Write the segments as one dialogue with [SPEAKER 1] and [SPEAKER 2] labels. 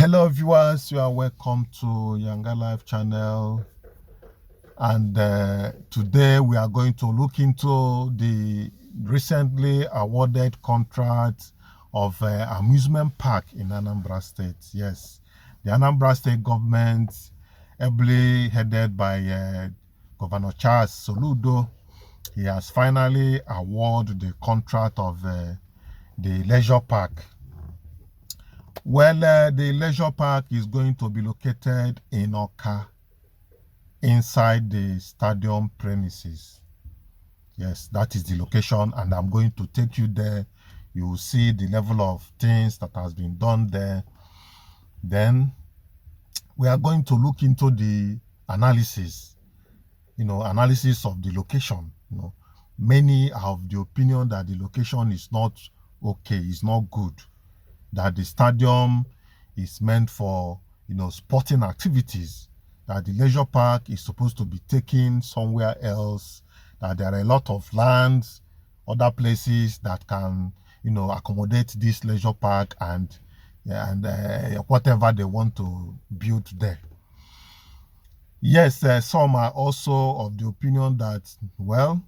[SPEAKER 1] Hello viewers, you are welcome to Younger Life channel, and today we are going to look into the recently awarded contract of amusement park in Anambra State. Yes, the Anambra State government, ably headed by Governor Charles Soludo, he has finally awarded the contract of the leisure park. Well, the leisure park is going to be located in Awka, inside the stadium premises. Yes, that is the location, and I'm going to take you there. You will see the level of things that has been done there. Then we are going to look into the analysis, analysis of the location. Many have the opinion that the location is not okay, is not good, that the stadium is meant for, sporting activities, that the leisure park is supposed to be taken somewhere else, that there are a lot of lands, other places that can, accommodate this leisure park and whatever they want to build there. Yes, some are also of the opinion that, well,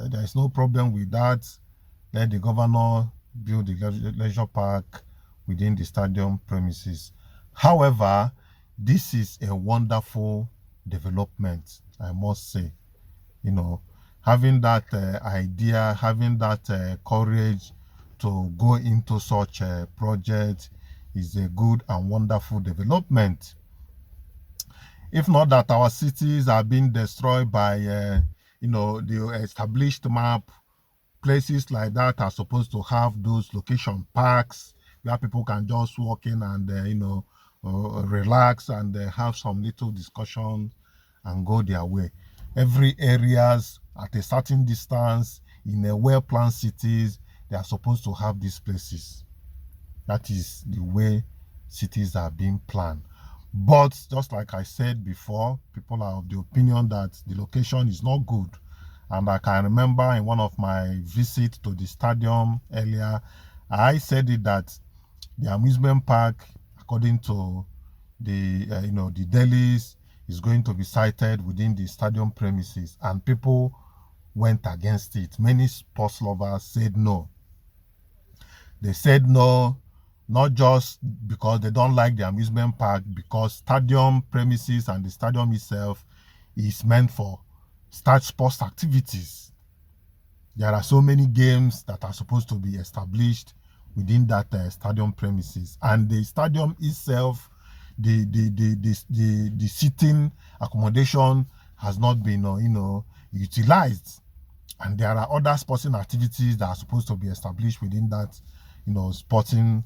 [SPEAKER 1] there is no problem with that. Let the governor build the leisure park within the stadium premises. However, this is a wonderful development, I must say. Having that idea, having that courage to go into such a project is a good and wonderful development. If not that our cities are being destroyed by, the established map, places like that are supposed to have those location parks where people can just walk in and relax and have some little discussion and go their way. Every areas at a certain distance in a well-planned cities, they are supposed to have these places. That is the way cities are being planned. But just like I said before, people are of the opinion that the location is not good. And I can remember in one of my visits to the stadium earlier, I said it that the amusement park, according to the the dailies, is going to be sited within the stadium premises, and people went against it. Many sports lovers said no. They said no, not just because they don't like the amusement park, because stadium premises and the stadium itself is meant for sports activities. There are so many games that are supposed to be established within that stadium premises, and the stadium itself, the sitting accommodation has not been utilized, and there are other sporting activities that are supposed to be established within that sporting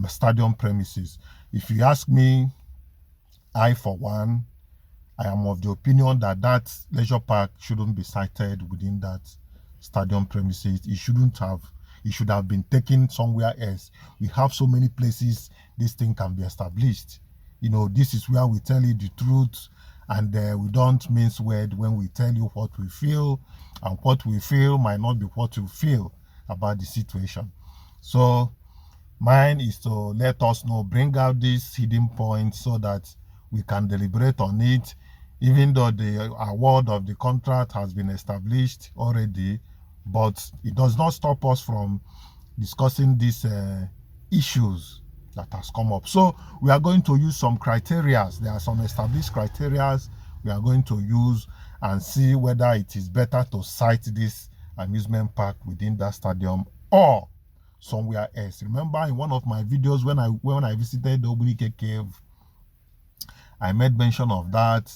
[SPEAKER 1] stadium premises. If you ask me, I for one, I am of the opinion that that leisure park shouldn't be sited within that stadium premises. It should have been taken somewhere else. We have so many places this thing can be established. This is where we tell you the truth, and we don't mince words when we tell you what we feel, and what we feel might not be what you feel about the situation. So mine is to let us know, bring out these hidden points so that we can deliberate on it. Even though the award of the contract has been established already, but it does not stop us from discussing these issues that has come up. So we are going to use some criteria. There are some established criteria we are going to use and see whether it is better to site this amusement park within that stadium or somewhere else. Remember, in one of my videos when I visited the Obunike Cave, I made mention of that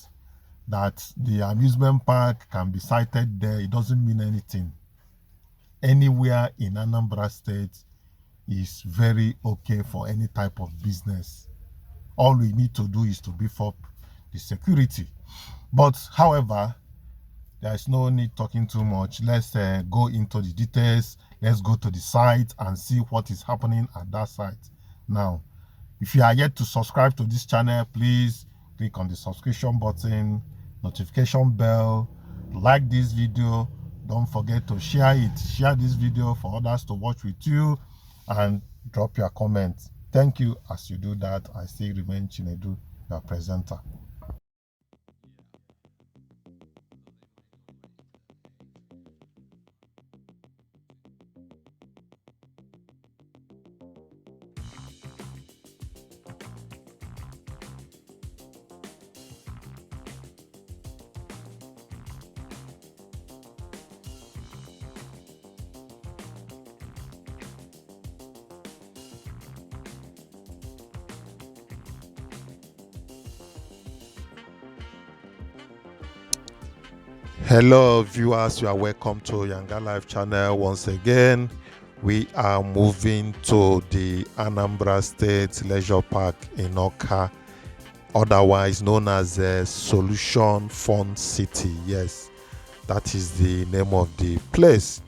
[SPEAKER 1] the amusement park can be sited there. It doesn't mean anything. Anywhere in Anambra State is very okay for any type of business. All we need to do is to beef up the security. But however, there is no need talking too much. Let's go into the details. Let's go to the site and see what is happening at that site. Now, if you are yet to subscribe to this channel, please click on the subscription button, notification bell, like this video. Don't forget to share it. Share this video for others to watch with you, and drop your comments. Thank you. As you do that, I still remain Chinedu, your presenter. Hello viewers, you are welcome to Yanga Life channel once again. We are moving to the Anambra State Leisure Park in Awka, otherwise known as Solution Fun City. Yes, that is the name of the place.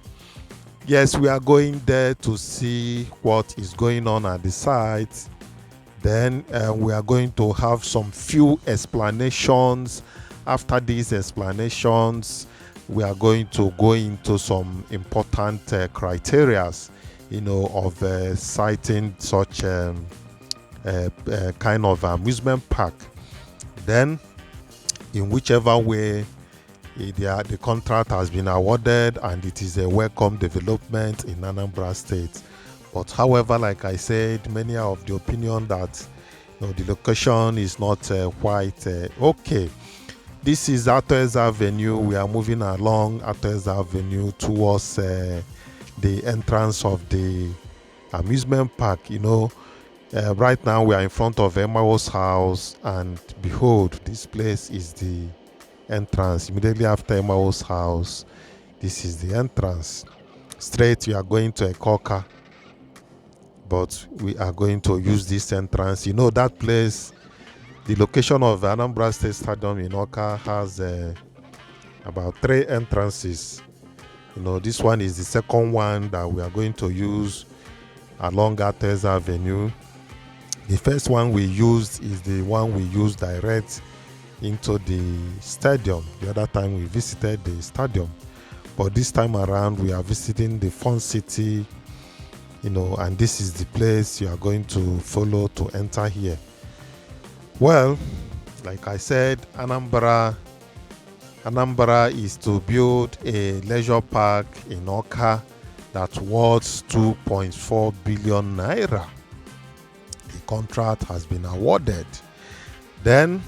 [SPEAKER 1] Yes, we are going there to see what is going on at the site. Then we are going to have some few explanations. After these explanations, we are going to go into some important criteria, of citing such kind of amusement park. Then, in whichever way the contract has been awarded, and it is a welcome development in Anambra State. But however, like I said, many are of the opinion that the location is not quite okay. This is Ates Avenue. We are moving along Ates Avenue towards the entrance of the amusement park. Right now we are in front of Emma's house, and behold, this place is the entrance. Immediately after Emma's house, this is the entrance. Straight, we are going to Awka, but we are going to use this entrance. That place, the location of Anambra State Stadium in Awka has about 3 entrances. This one is the second one that we are going to use along Ates Avenue. The first one we used is the one we used direct into the stadium. The other time we visited the stadium, but this time around we are visiting the Fun City, and this is the place you are going to follow to enter here. Well, like I said, Anambra is to build a leisure park in Awka that's worth 2.4 billion naira. The contract has been awarded. Then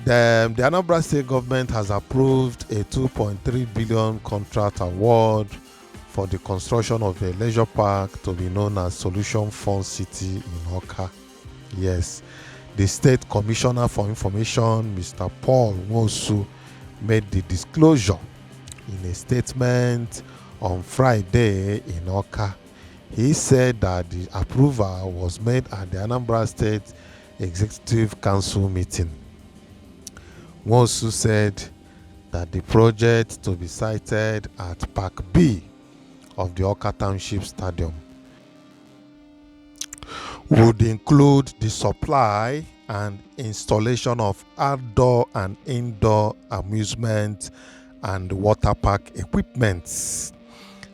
[SPEAKER 1] the Anambra State government has approved a 2.3 billion contract award for the construction of a leisure park to be known as Solution Fun City in Awka. Yes, the State Commissioner for Information, Mr. Paul Nwosu, made the disclosure in a statement on Friday in Awka. He said that the approval was made at the Anambra State Executive Council meeting. Nwosu said that the project to be sited at Park B of the Awka Township Stadium would include the supply and installation of outdoor and indoor amusement and water park equipment,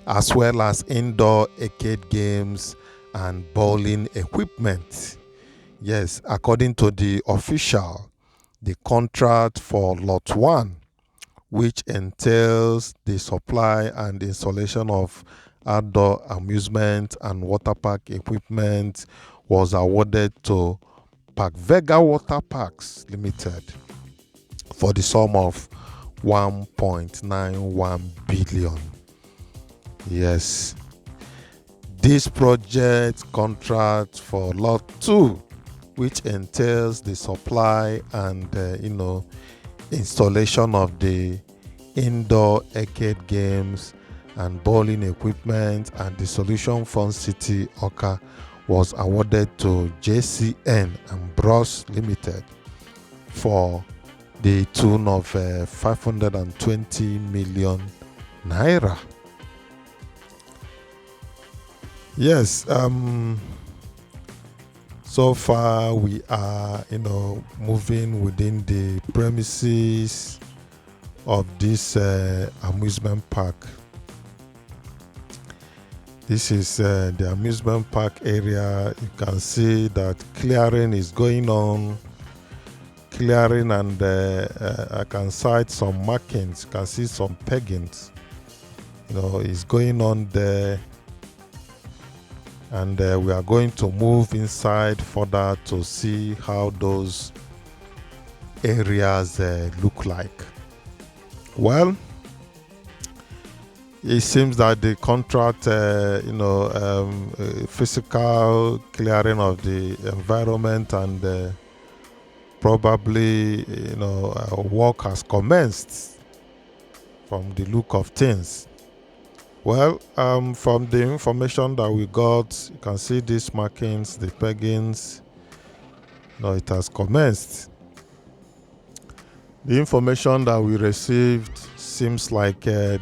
[SPEAKER 1] as well as indoor arcade games and bowling equipment. Yes, according to the official, the contract for Lot 1, which entails the supply and installation of outdoor amusement and water park equipment, was awarded to Park Vega Water Parks Limited for the sum of 1.91 billion. Yes, this project contract for Lot 2, which entails the supply and installation of the indoor arcade games and bowling equipment and the Solution Fun City Awka, was awarded to JCN and Bros Limited for the tune of 520 million naira. Yes, so far we are moving within the premises of this amusement park. This is the amusement park area. You can see that clearing is going on. Clearing, and I can cite some markings. You can see some peggings. Is going on there. And we are going to move inside further to see how those areas look like. Well, it seems that the contract, physical clearing of the environment and probably, work has commenced from the look of things. Well, from the information that we got, you can see these markings, the peggings. It has commenced. The information that we received seems like the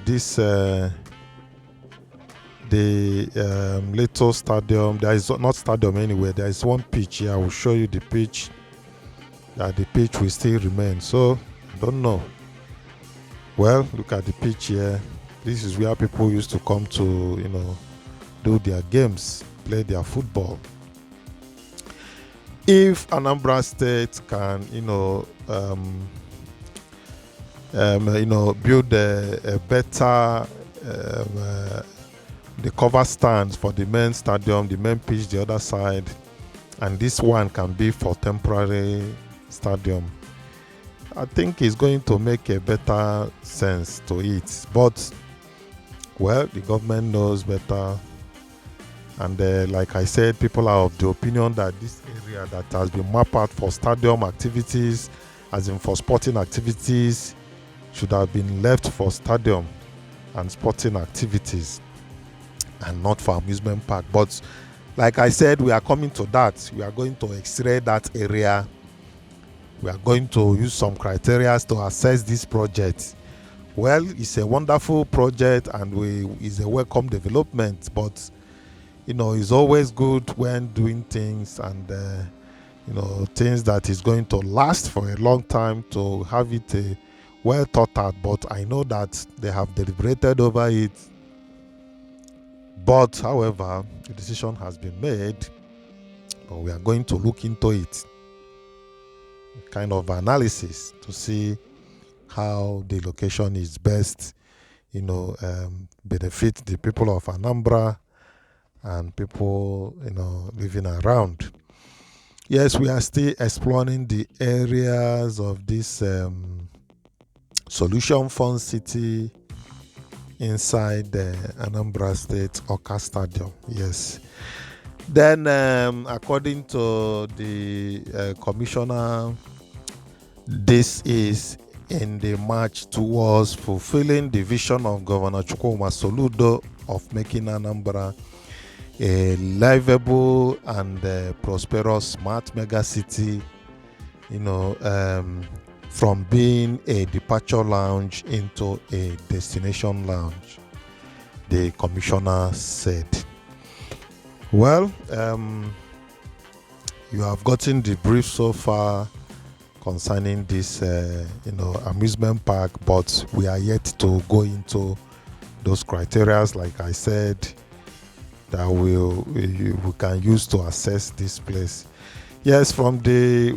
[SPEAKER 1] little stadium. There is not stadium anywhere. There is one pitch here. I will show you the pitch. That the pitch will still remain. So I don't know. Well, look at the pitch here. This is where people used to come to, do their games, play their football. If Anambra State can, build a better the cover stands for the main stadium, the main pitch, the other side, and this one can be for temporary stadium, I think it's going to make a better sense to it. But well, the government knows better, and like I said, people are of the opinion that this area that has been mapped out for stadium activities, as in for sporting activities, should have been left for stadium and sporting activities and not for amusement park. But like I said, we are coming to that. We are going to x-ray that area. We are going to use some criteria to assess this project. Well, it's a wonderful project and it's a welcome development, but it's always good when doing things and things that is going to last for a long time, to have it well thought out. But I know that they have deliberated over it. But however, the decision has been made, but we are going to look into it, kind of analysis, to see how the location is best, benefit the people of Anambra and people, living around. Yes, we are still exploring the areas of this Solution Fund City inside the Anambra State Awka Stadium. Yes. Then, according to the commissioner, this is in the march towards fulfilling the vision of Governor Chukwuma Soludo of making Anambra a livable and prosperous smart mega city, from being a departure lounge into a destination lounge, the commissioner said. Well, you have gotten the brief so far concerning this, amusement park, but we are yet to go into those criteria, like I said, that we can use to assess this place. Yes, from the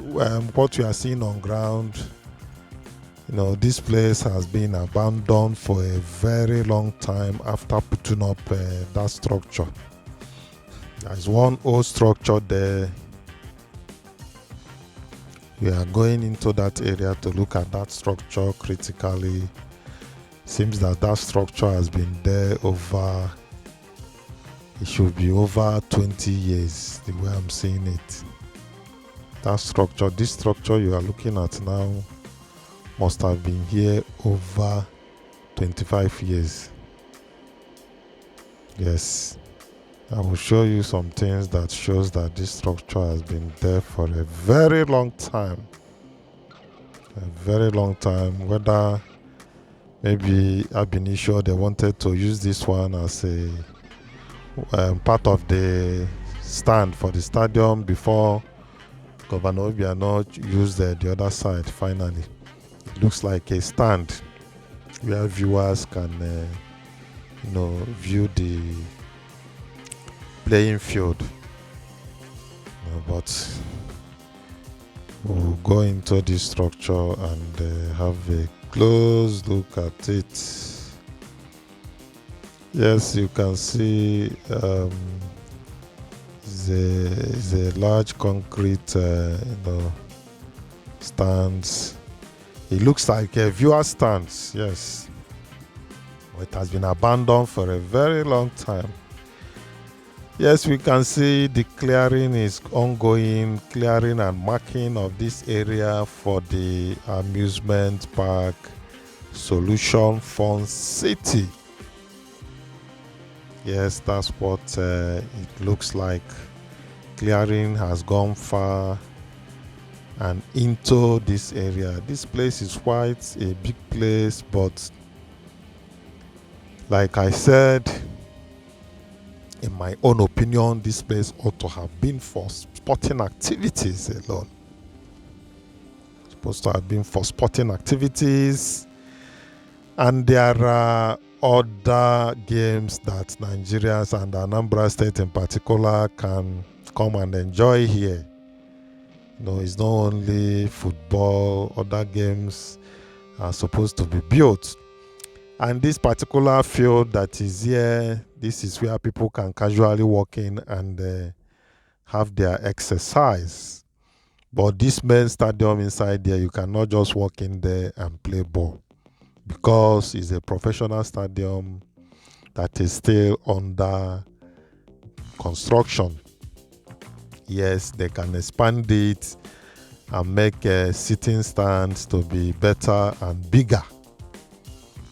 [SPEAKER 1] what we are seeing on ground, this place has been abandoned for a very long time after putting up that structure. There's one old structure there. We are going into that area to look at that structure critically. Seems that structure has been there it should be over 20 years, the way I'm seeing it. This structure you are looking at now must have been here over 25 years. Yes. I will show you some things that shows that this structure has been there for a very long time. Whether maybe ab initio they wanted to use this one as a part of the stand for the stadium before Governor Obiano used the other side finally. It looks like a stand where viewers can view the playing field. But we'll go into this structure and have a close look at it. Yes, you can see is a large concrete stands. It looks like a viewer stands, yes. It has been abandoned for a very long time. Yes, we can see the clearing is ongoing, clearing and marking of this area for the amusement park Solution Fund City. Yes, that's what it looks like. Clearing has gone far and into this area. This place is quite a big place, but like I said, in my own opinion, this place ought to have been for sporting activities alone. It's supposed to have been for sporting activities. And there are other games that Nigerians and Anambra State in particular can come and enjoy here. It's not only football, other games are supposed to be built. And this particular field that is here, this is where people can casually walk in and have their exercise. But this main stadium inside there, you cannot just walk in there and play ball, because it's a professional stadium that is still under construction. Yes, they can expand it and make sitting stands to be better and bigger.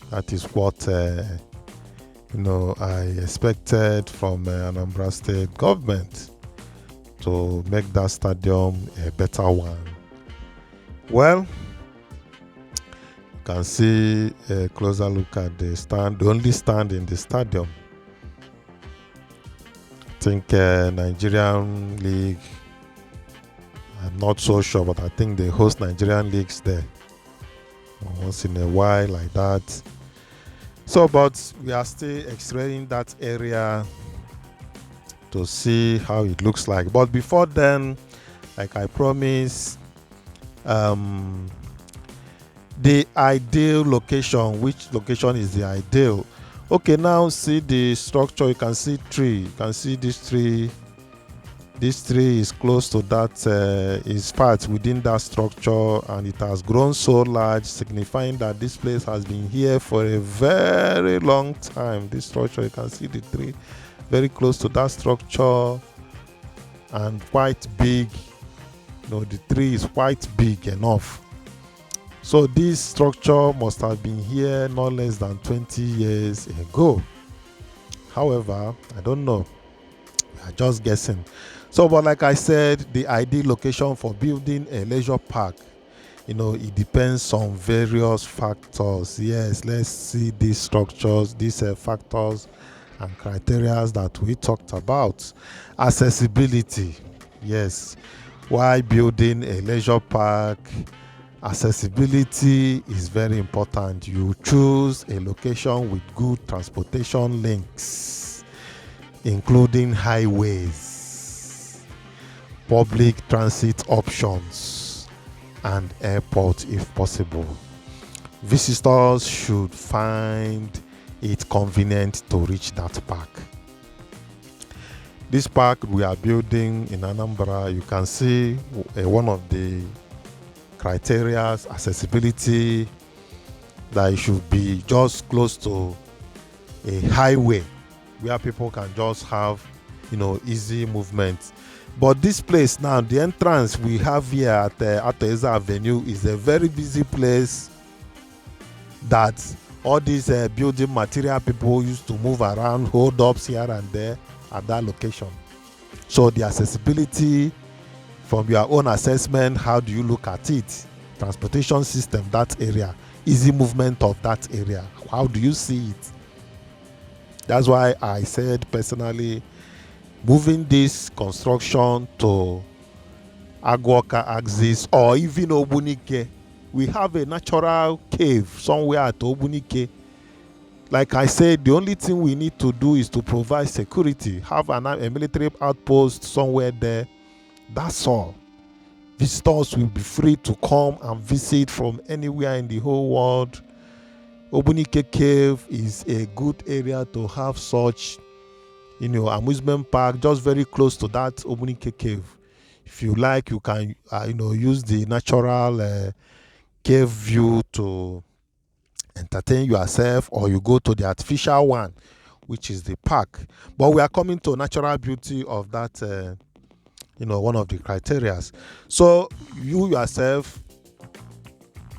[SPEAKER 1] That is what I expected from Anambra State government, to make that stadium a better one. Well, you can see a closer look at the stand, the only stand in the stadium. I think Nigerian League, I'm not so sure, but I think they host Nigerian leagues there once in a while like that. So, but we are still exploring that area to see how it looks like. But before then, like I promised, the ideal location, which location is the ideal? Okay, now see the structure. You can see tree. You can see this tree. This tree is close to that, is part within that structure, and it has grown so large, signifying that this place has been here for a very long time. This structure, you can see the tree very close to that structure and quite big. The tree is quite big enough. So this structure must have been here not less than 20 years ago. However, I don't know. We are just guessing. So, but like I said, the ideal location for building a leisure park, it depends on various factors. Yes, let's see these structures, these factors and criteria that we talked about. Accessibility. Yes, why building a leisure park? Accessibility is very important. You choose a location with good transportation links, including highways, public transit options, and airport if possible. Visitors should find it convenient to reach that park. This park we are building in Anambra, you can see one of the criteria, accessibility, that it should be just close to a highway where people can just have easy movement. But this place now, the entrance we have here at Ateza Avenue, is a very busy place that all these building material people used to move around, hold ups here and there at that location. So the accessibility, from your own assessment, how do you look at it? Transportation system, that area, easy movement of that area, how do you see it? That's why I said personally, moving this construction to Awka axis or even Ogbunike, we have a natural cave somewhere at Ogbunike. Like I said, the only thing we need to do is to provide security, have a military outpost somewhere there. That's all. Visitors will be free to come and visit from anywhere in the whole world. Ogbunike Cave is a good area to have such, amusement park just very close to that Ogbunike Cave. If you like, you can, use the natural cave view to entertain yourself, or you go to the artificial one, which is the park. But we are coming to natural beauty of that, one of the criterias. So you yourself,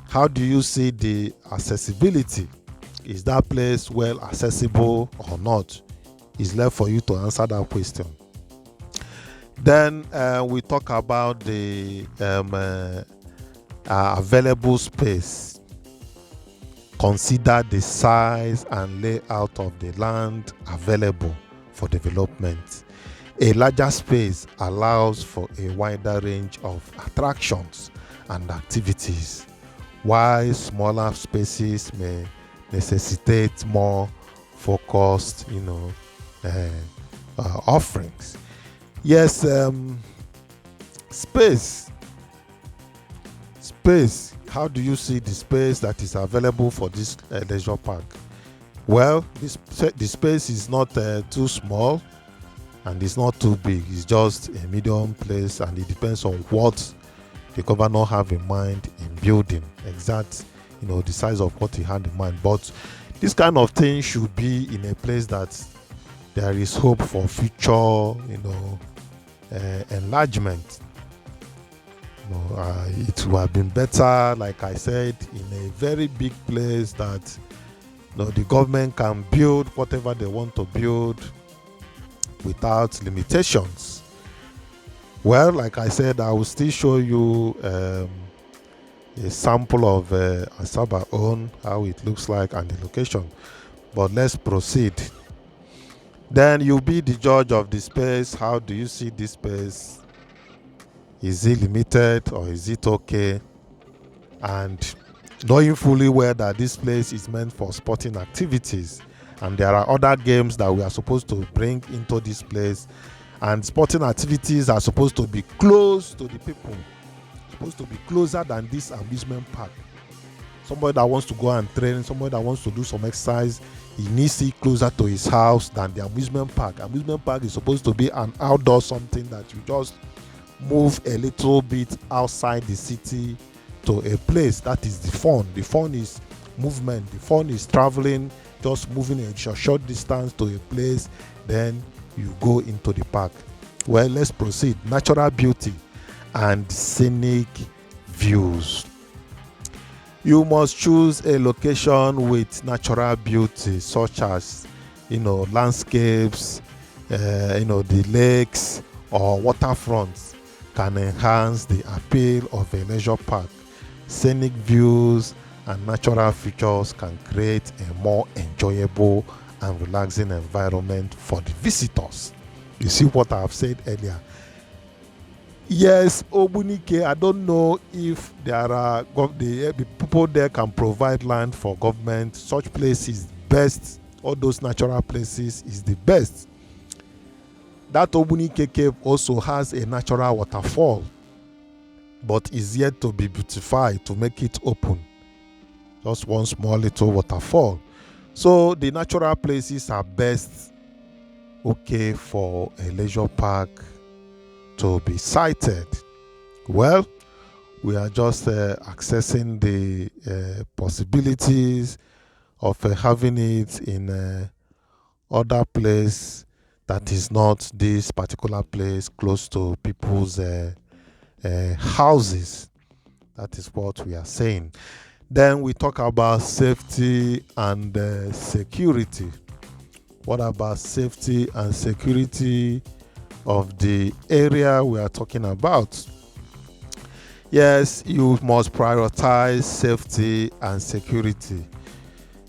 [SPEAKER 1] how do you see the accessibility? Is that place well accessible or not? It's left for you to answer that question. Then we talk about the available space. Consider the size and layout of the land available for development. A larger space allows for a wider range of attractions and activities, while smaller spaces may necessitate more focused, offerings. Yes, space. How do you see the space that is available for this leisure park? Well, the space is not too small and it's not too big. It's just a medium place, and it depends on what the governor have in mind in building. Exact, the size of what he had in mind. But this kind of thing should be in a place that there is hope for future, enlargement. It would have been better, like I said, in a very big place that the government can build whatever they want to build without limitations. Well, like I said, I will still show you a sample of Asaba own, how it looks like, and the location. But let's proceed. Then you'll be the judge of the space. How do you see this space? Is it limited or is it okay? And knowing fully well that this place is meant for sporting activities, and there are other games that we are supposed to bring into this place, and sporting activities are supposed to be close to the people, supposed to be closer than this amusement park. Somebody that wants to go and train, somebody that wants to do some exercise, he needs it closer to his house than the amusement park. Amusement park is supposed to be an outdoor something that you just move a little bit outside the city to a place. That is the fun. The fun is movement. The fun is traveling, just moving a short distance to a place, then you go into the park. Well, let's proceed. Natural beauty and scenic views. You must choose a location with natural beauty, such as landscapes, the lakes or waterfronts can enhance the appeal of a leisure park. Scenic views and natural features can create a more enjoyable and relaxing environment for the visitors. You see what I have said earlier? Yes, Ogbunike, I don't know if there are the people there can provide land for government. Such places best. All those natural places is the best. That Ogbunike Cave also has a natural waterfall, but is yet to be beautified to make it open. Just one small little waterfall. So the natural places are best okay for a leisure park to be sited. Well, we are just accessing the possibilities of having it in other place that is not this particular place close to people's houses. That is what we are saying. Then we talk about safety and security. What about safety and security of the area we are talking about? Yes, you must prioritize safety and security.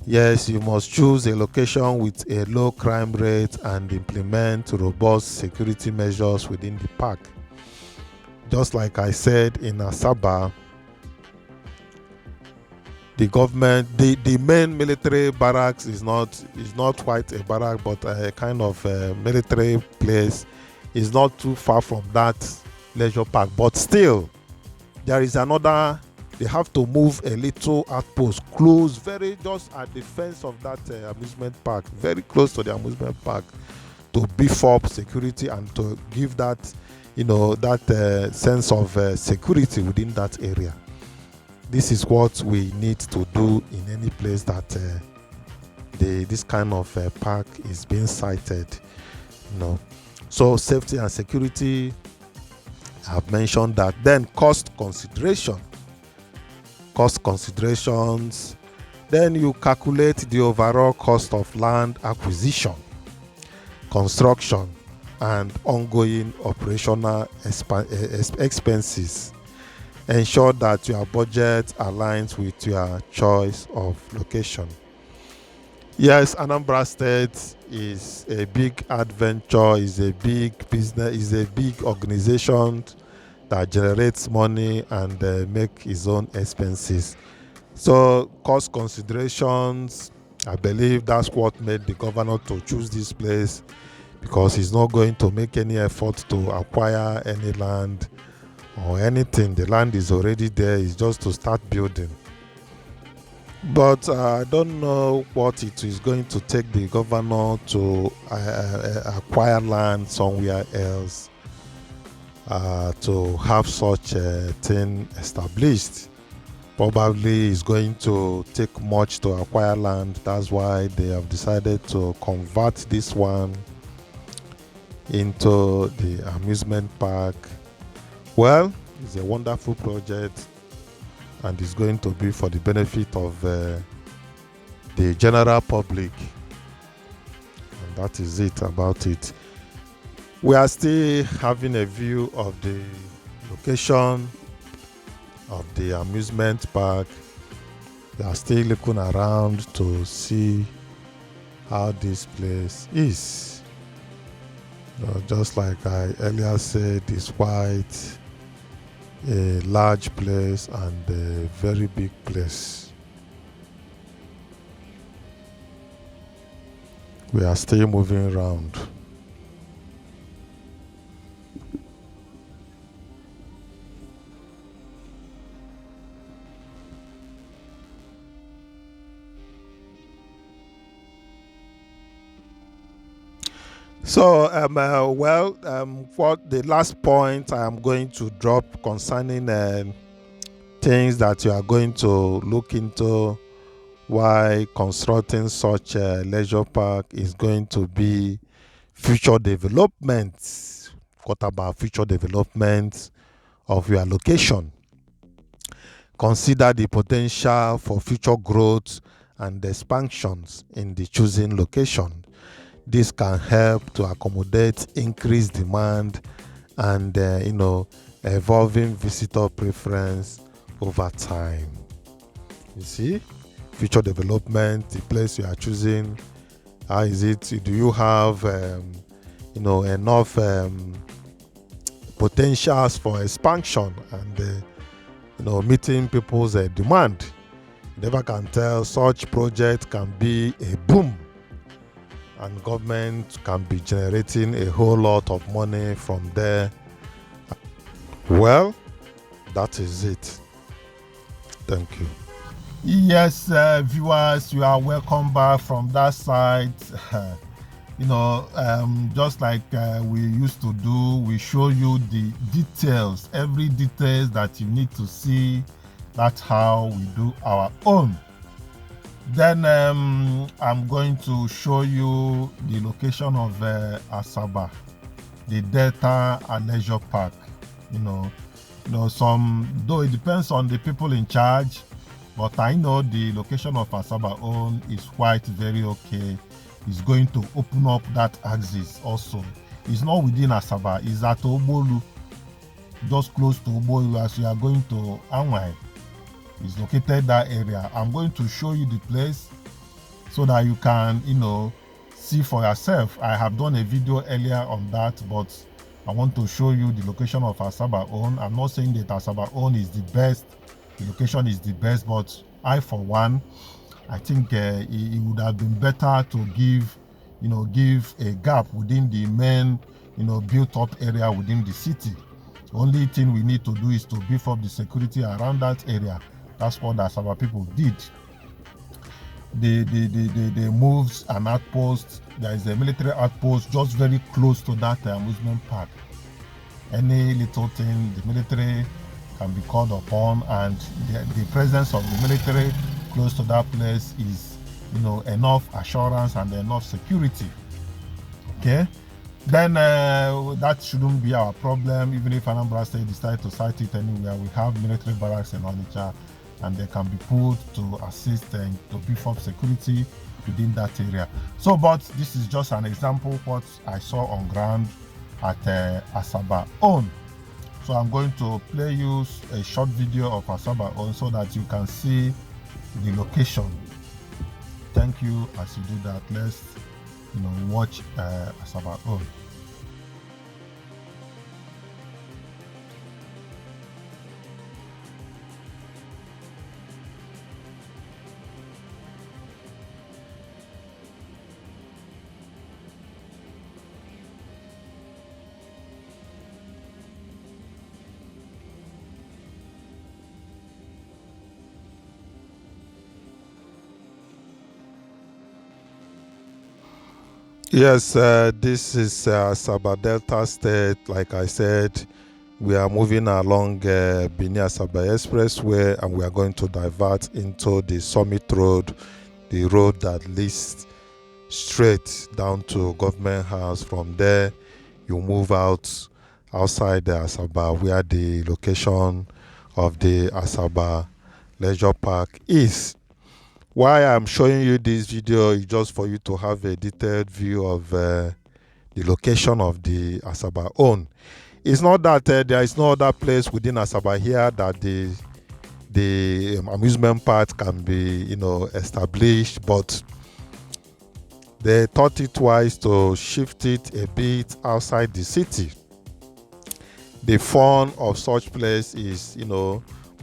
[SPEAKER 1] Yes, you must choose a location with a low crime rate and implement robust security measures within the park. Just like I said in Asaba, the government, the main military barracks is not quite a barrack, but a kind of military place. Is not too far from that leisure park, but still there is another. They have to move a little outpost close, very just at the fence of that amusement park, very close to the amusement park, to beef up security and to give that, that sense of security within that area. This is what we need to do in any place that this kind of park is being sited. So safety and security, I've mentioned that. Then cost considerations. Then you calculate the overall cost of land acquisition, construction, and ongoing operational expenses. Ensure that your budget aligns with your choice of location. Yes, Anambra State is a big adventure, is a big business, is a big organization that generates money and make its own expenses. So cost considerations, I believe that's what made the governor to choose this place, because he's not going to make any effort to acquire any land or anything. The land is already there, it's just to start building. But I don't know what it is going to take the governor to acquire land somewhere else to have such a thing established. Probably it's going to take much to acquire land. That's why they have decided to convert this one into the amusement park. Well, it's a wonderful project, and it's going to be for the benefit of the general public. And that is it about it. We are still having a view of the location of the amusement park. We are still looking around to see how this place is. Just like I earlier said, it's quite a large place and a very big place. We are still moving around. So, what the last point I am going to drop concerning things that you are going to look into while constructing such a leisure park is going to be future development. What about future development of your location? Consider the potential for future growth and expansions in the chosen location. This can help to accommodate increased demand and evolving visitor preference over time. You see, future development, the place you are choosing, how is it? Do you have enough potentials for expansion and meeting people's demand? You never can tell. Such project can be a boom, and government can be generating a whole lot of money from there. Well, that is it. Thank you. Yes, viewers, you are welcome back from that side. Just like we used to do, we show you the details, every details that you need to see. That's how we do our own. Then I'm going to show you the location of Asaba, the Delta and Leisure Park. Though it depends on the people in charge, but I know the location of Asaba own is quite very okay. It's going to open up that axis also. It's not within Asaba, it's at Obolu, just close to Obolu as you are going to Anwai. Is located that area. I'm going to show you the place so that you can see for yourself. I have done a video earlier on that, but I want to show you the location of Asaba own. I'm not saying that Asaba own is the best, the location is the best, but I for one, I think it would have been better to give a gap within the main built up area within the city. Only thing we need to do is to beef up the security around that area. That's what the Asaba people did. They moved an outpost. There is a military outpost just very close to that amusement park. Any little thing, the military can be called upon, and the presence of the military close to that place is enough assurance and enough security. Okay, then that shouldn't be our problem. Even if Anambra State decide to site it anywhere, we have military barracks in Onitsha, and they can be pulled to assist and to beef up security within that area. So, but this is just an example what I saw on ground at Asaba Own. So I'm going to play you a short video of Asaba Own so that you can see the location. Thank you. As you do that, let's watch Asaba Own. Yes, this is Asaba Delta State. Like I said, we are moving along Benin Asaba Expressway, and we are going to divert into the Summit Road, the road that leads straight down to Government House. From there, you move outside the Asaba, where the location of the Asaba Leisure Park is. Why I'm showing you this video is just for you to have a detailed view of the location of the Asaba Own. It's not that there is no other place within Asaba here that the amusement park can be established, but they thought it wise to shift it a bit outside the city. The fun of such place is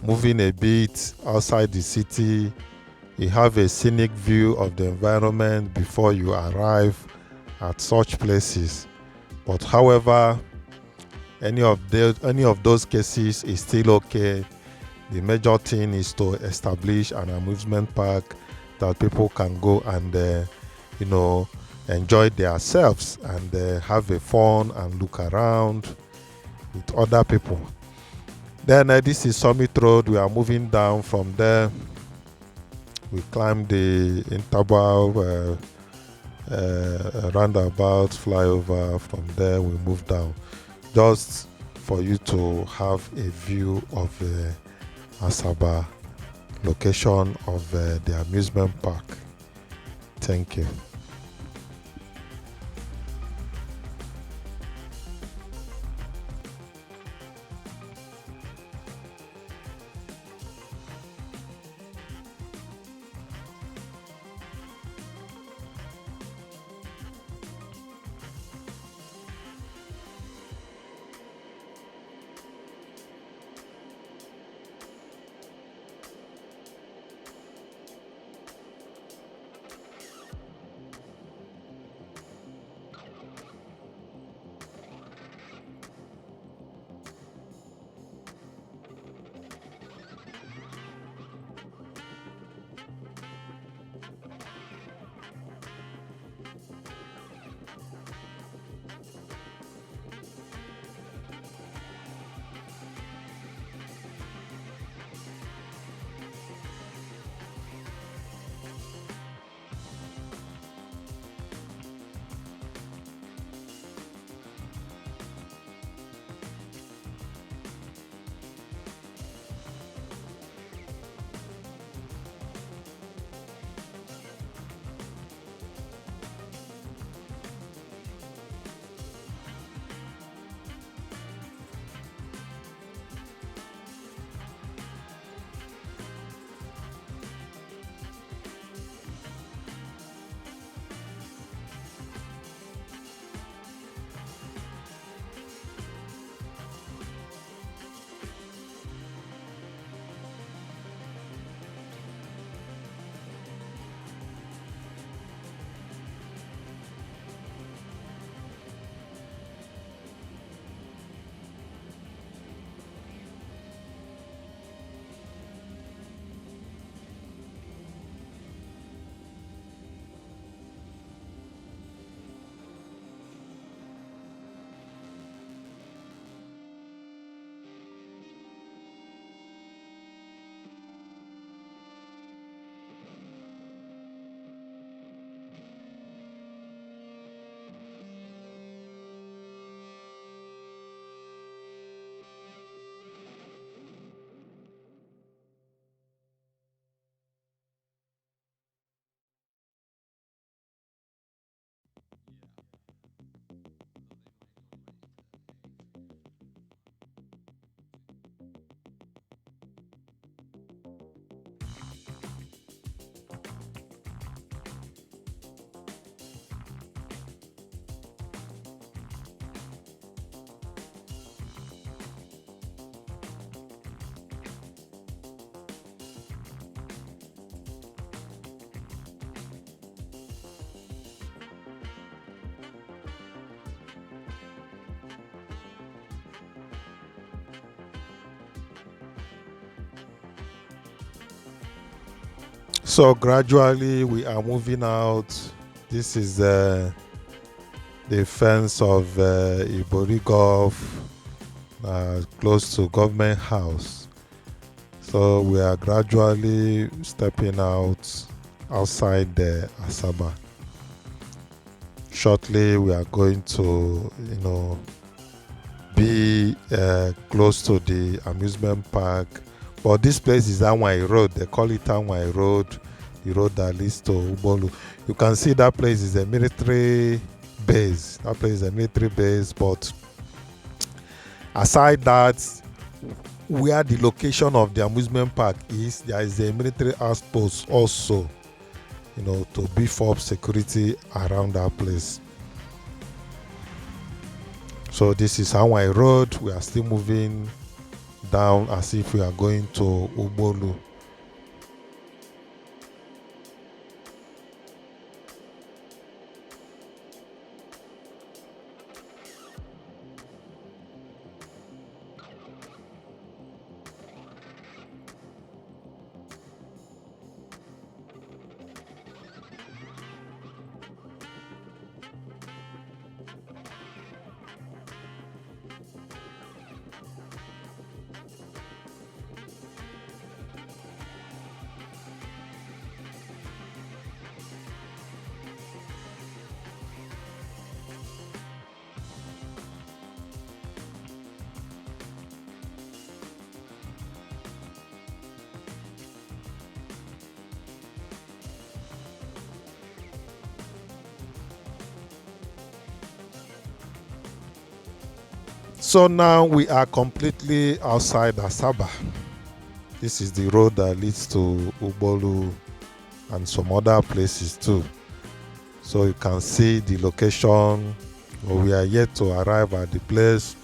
[SPEAKER 1] moving a bit outside the city. You have a scenic view of the environment before you arrive at such places. But however, any of those cases is still okay. The major thing is to establish an amusement park that people can go and enjoy themselves and have a fun and look around with other people. Then this is Summit Road. We are moving down from there. We climb the interval roundabout flyover. From there, we move down, just for you to have a view of the Asaba location of the amusement park. Thank you. So gradually we are moving out. This is the fence of Ibori Golf, close to Government House. So we are gradually stepping outside the Asaba. Shortly we are going to, be close to the amusement park. But this place is Anwai Road. They call it Anwai Road, the road that leads to Ubolu. You can see that place is a military base. That place is a military base. But aside that, where the location of the amusement park is, there is a military outpost also, to beef up security around that place. So this is Anwai Road. We are still moving down as if we are going to Ubolu. So now we are completely outside Asaba. This is the road that leads to Ubolu and some other places too. So you can see the location. We are yet to arrive at the place,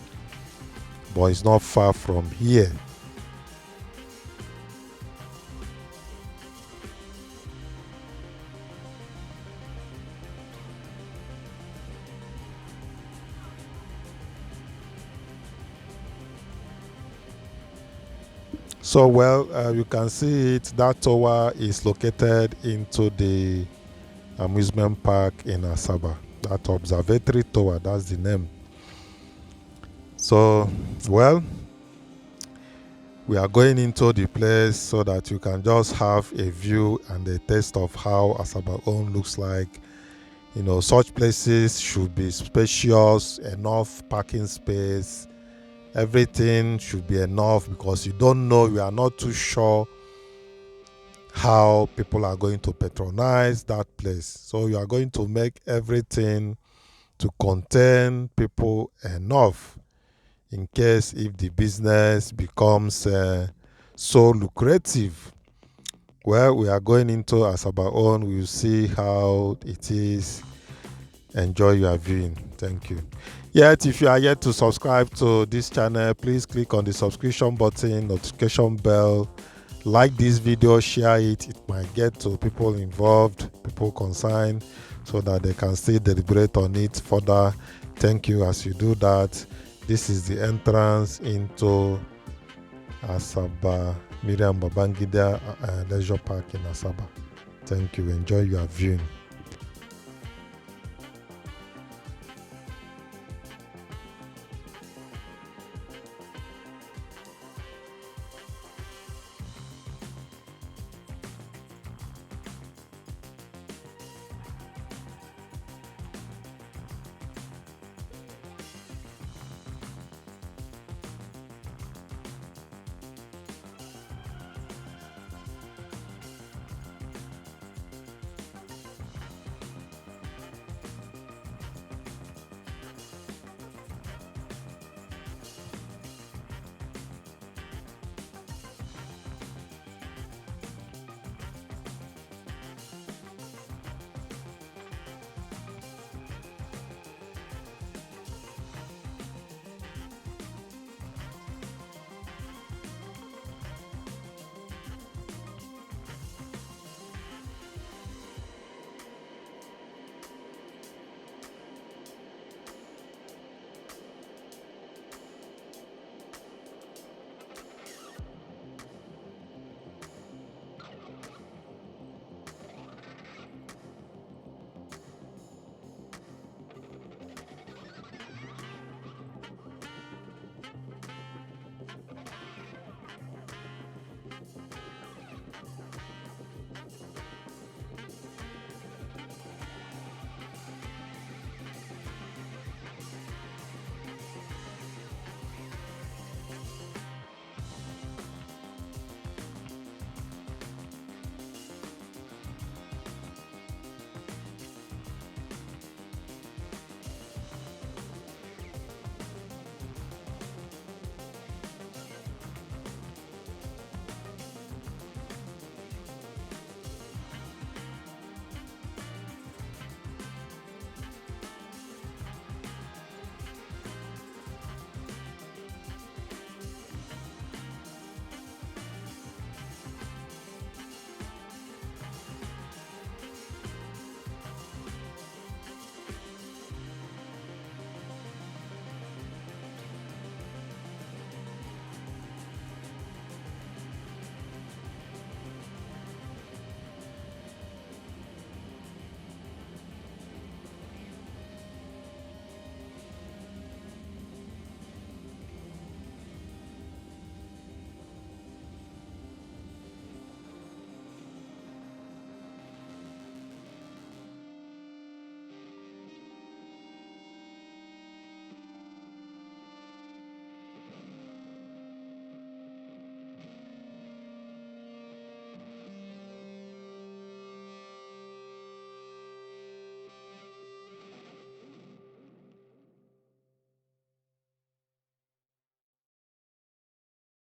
[SPEAKER 1] but it's not far from here. So you can see it. That tower is located into the amusement park in Asaba. That observatory tower, that's the name. So we are going into the place so that you can just have a view and a taste of how Asaba own looks like. Such places should be spacious, enough parking space. Everything should be enough, because you don't know, you are not too sure how people are going to patronize that place. So you are going to make everything to contain people enough in case if the business becomes so lucrative. We are going into Asaba own. We will see how it is. Enjoy your viewing. Thank you. Yet, if you are yet to subscribe to this channel, please click on the subscription button, notification bell, like this video, share it. It might get to people involved, people concerned, so that they can still deliberate on it further. Thank you as you do that. This is the entrance into Asaba Miriam Babangida Leisure Park in Asaba. Thank you. Enjoy your viewing.